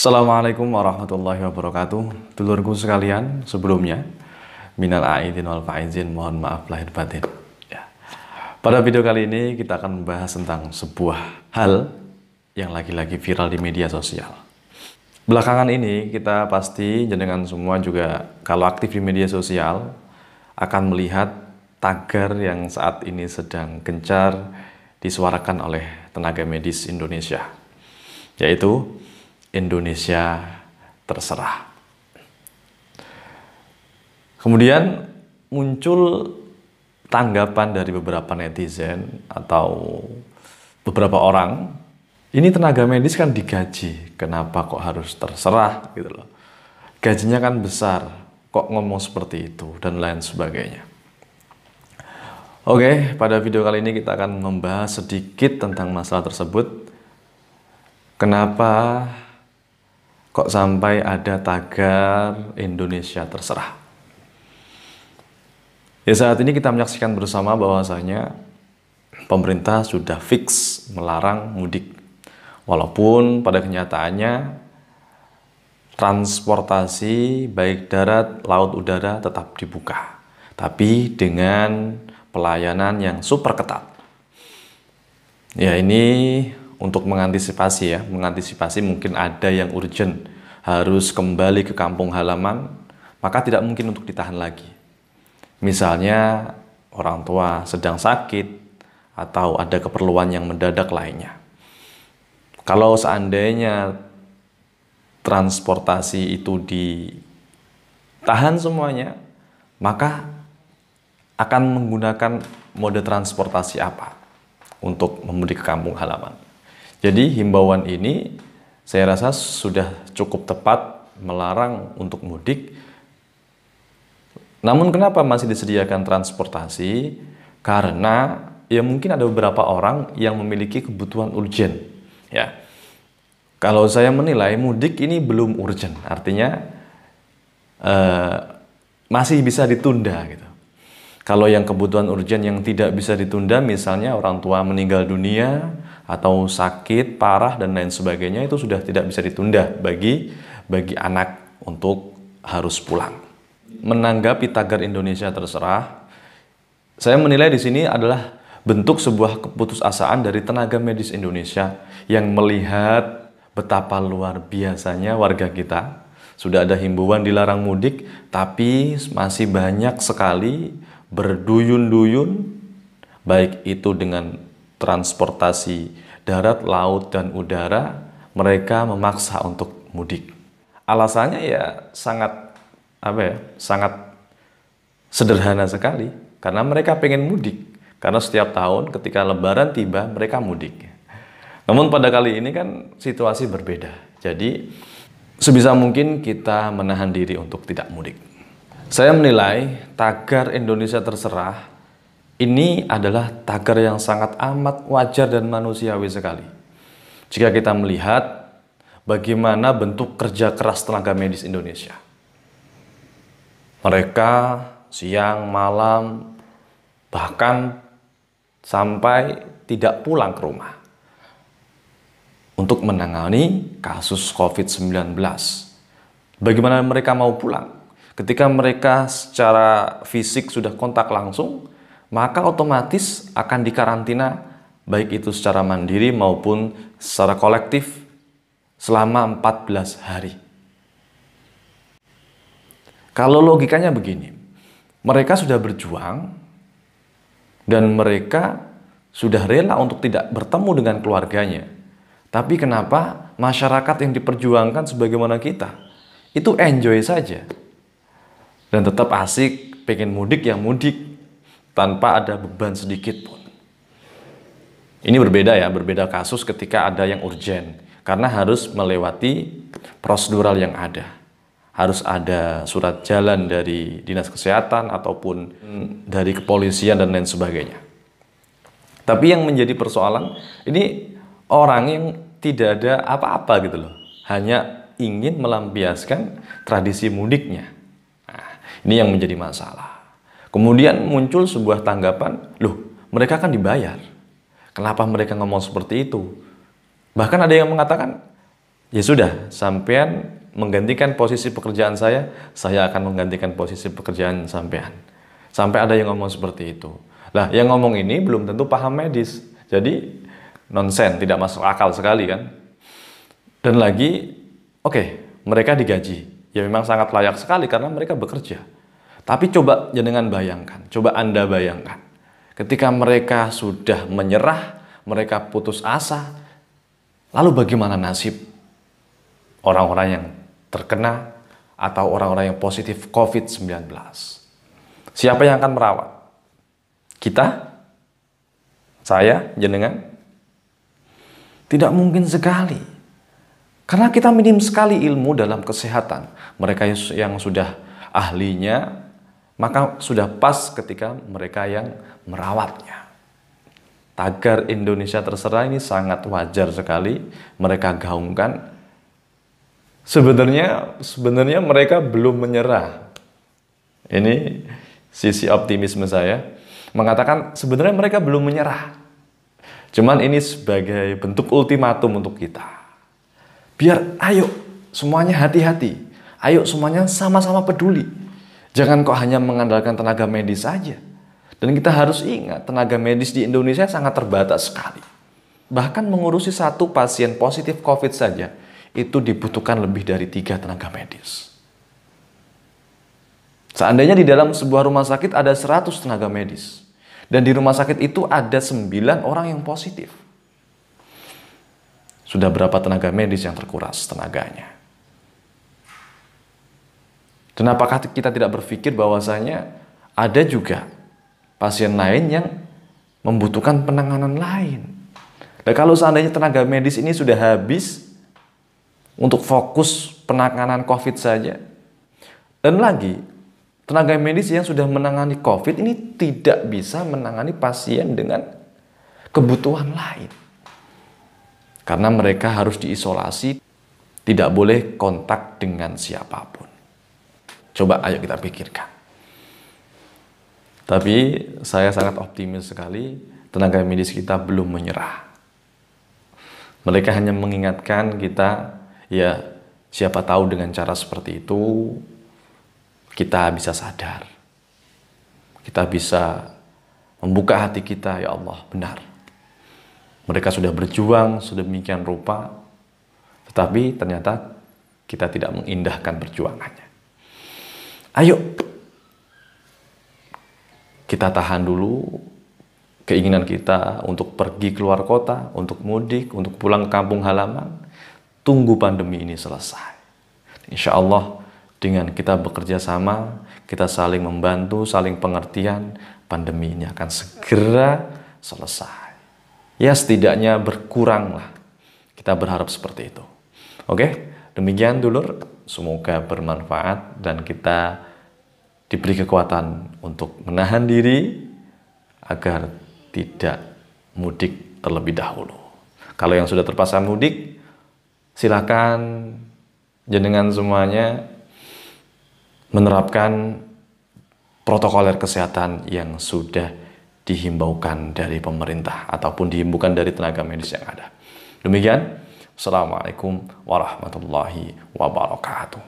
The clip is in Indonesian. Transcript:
Assalamualaikum warahmatullahi wabarakatuh. Dulurku sekalian, sebelumnya minal aidin wal faizin, mohon maaf lahir batin. Ya. Pada video kali ini kita akan membahas tentang sebuah hal yang lagi-lagi viral di media sosial. Belakangan ini kita pasti jenengan semua juga kalau aktif di media sosial akan melihat tagar yang saat ini sedang gencar disuarakan oleh tenaga medis Indonesia, yaitu Indonesia terserah. Kemudian muncul tanggapan dari beberapa netizen atau beberapa orang, ini tenaga medis kan digaji, kenapa kok harus terserah gitu loh. Gajinya kan besar, kok ngomong seperti itu dan lain sebagainya. Oke, pada video kali ini kita akan membahas sedikit tentang masalah tersebut. Kenapa kok sampai ada tagar Indonesia terserah? Ya, saat ini kita menyaksikan bersama bahwasanya pemerintah sudah fix melarang mudik. Walaupun pada kenyataannya transportasi baik darat, laut, udara tetap dibuka. Tapi dengan pelayanan yang super ketat. Ya, ini untuk mengantisipasi mungkin ada yang urgent harus kembali ke kampung halaman, maka tidak mungkin untuk ditahan lagi. Misalnya orang tua sedang sakit atau ada keperluan yang mendadak lainnya. Kalau seandainya transportasi itu ditahan semuanya, maka akan menggunakan mode transportasi apa untuk memudik ke kampung halaman. Jadi himbauan ini saya rasa sudah cukup tepat melarang untuk mudik. Namun kenapa masih disediakan transportasi? Karena ya mungkin ada beberapa orang yang memiliki kebutuhan urgent. Ya, kalau saya menilai mudik ini belum urgent, artinya masih bisa ditunda gitu. Kalau yang kebutuhan urgent yang tidak bisa ditunda, misalnya orang tua meninggal dunia atau sakit parah dan lain sebagainya, itu sudah tidak bisa ditunda bagi anak untuk harus pulang. Menanggapi tagar Indonesia terserah, saya menilai di sini adalah bentuk sebuah keputusasaan dari tenaga medis Indonesia yang melihat betapa luar biasanya warga kita. Sudah ada himbauan dilarang mudik, tapi masih banyak sekali berduyun-duyun, baik itu dengan transportasi darat, laut, dan udara, mereka memaksa untuk mudik. Alasannya ya sangat sederhana sekali, karena mereka pengen mudik. Karena setiap tahun ketika Lebaran tiba, mereka mudik. Namun pada kali ini kan situasi berbeda. Jadi sebisa mungkin kita menahan diri untuk tidak mudik. Saya menilai tagar Indonesia terserah ini adalah tagar yang sangat amat wajar dan manusiawi sekali. Jika kita melihat bagaimana bentuk kerja keras tenaga medis Indonesia. Mereka siang, malam, bahkan sampai tidak pulang ke rumah untuk menangani kasus COVID-19. Bagaimana mereka mau pulang? Ketika mereka secara fisik sudah kontak langsung, maka otomatis akan dikarantina baik itu secara mandiri maupun secara kolektif selama 14 hari. Kalau logikanya begini, mereka sudah berjuang dan mereka sudah rela untuk tidak bertemu dengan keluarganya. Tapi kenapa masyarakat yang diperjuangkan sebagaimana kita itu enjoy saja dan tetap asik, pengen mudik ya mudik tanpa ada beban sedikit pun. Ini berbeda kasus ketika ada yang urgent, karena harus melewati prosedural yang ada. Harus ada surat jalan dari dinas kesehatan ataupun dari kepolisian dan lain sebagainya. Tapi yang menjadi persoalan, ini orang yang tidak ada apa-apa gitu loh. Hanya ingin melampiaskan tradisi mudiknya. Ini yang menjadi masalah. Kemudian muncul sebuah tanggapan, loh mereka kan dibayar. Kenapa mereka ngomong seperti itu? Bahkan ada yang mengatakan, Ya sudah, sampean menggantikan posisi pekerjaan saya akan menggantikan posisi pekerjaan sampean. Sampai ada yang ngomong seperti itu. Lah, yang ngomong ini belum tentu paham medis. Jadi, nonsen, tidak masuk akal sekali kan. Dan lagi, oke, mereka digaji. Ya memang sangat layak sekali karena mereka bekerja. Tapi coba jenengan bayangkan, coba Anda bayangkan. Ketika mereka sudah menyerah, mereka putus asa, lalu bagaimana nasib orang-orang yang terkena atau orang-orang yang positif COVID-19? Siapa yang akan merawat? Kita? Saya? Jenengan? Tidak mungkin sekali. Karena kita minim sekali ilmu dalam kesehatan. Mereka yang sudah ahlinya, maka sudah pas ketika mereka yang merawatnya. Tagar Indonesia Terserah ini sangat wajar sekali mereka gaungkan. Sebenarnya mereka belum menyerah. Ini sisi optimisme saya. Mengatakan sebenarnya mereka belum menyerah. Cuman ini sebagai bentuk ultimatum untuk kita. Biar ayo semuanya hati-hati. Ayo semuanya sama-sama peduli. Jangan kok hanya mengandalkan tenaga medis saja. Dan kita harus ingat, tenaga medis di Indonesia sangat terbatas sekali. Bahkan mengurusi satu pasien positif COVID saja, itu dibutuhkan lebih dari 3 tenaga medis. Seandainya di dalam sebuah rumah sakit ada 100 tenaga medis, dan di rumah sakit itu ada 9 orang yang positif. Sudah berapa tenaga medis yang terkuras tenaganya? Dan apakah kita tidak berpikir bahwasanya ada juga pasien lain yang membutuhkan penanganan lain? Dan kalau seandainya tenaga medis ini sudah habis untuk fokus penanganan COVID saja, dan lagi tenaga medis yang sudah menangani COVID ini tidak bisa menangani pasien dengan kebutuhan lain. Karena mereka harus diisolasi, tidak boleh kontak dengan siapapun. Coba ayo kita pikirkan. Tapi saya sangat optimis sekali, tenaga medis kita belum menyerah. Mereka hanya mengingatkan kita, ya siapa tahu dengan cara seperti itu, kita bisa sadar. Kita bisa membuka hati kita, ya Allah, benar. Mereka sudah berjuang sedemikian rupa, tetapi ternyata kita tidak mengindahkan perjuangannya. Ayo, kita tahan dulu keinginan kita untuk pergi keluar kota, untuk mudik, untuk pulang ke kampung halaman. Tunggu pandemi ini selesai. Insya Allah dengan kita bekerja sama, kita saling membantu, saling pengertian, pandemi ini akan segera selesai. Ya setidaknya berkuranglah. Kita berharap seperti itu. Oke, demikian dulur. Semoga bermanfaat dan kita diberi kekuatan untuk menahan diri agar tidak mudik terlebih dahulu. Kalau yang sudah terpaksa mudik, silakan jenengan semuanya menerapkan protokoler kesehatan yang sudah dihimbaukan dari pemerintah ataupun dihimbaukan dari tenaga medis yang ada. Demikian, Assalamualaikum warahmatullahi wabarakatuh.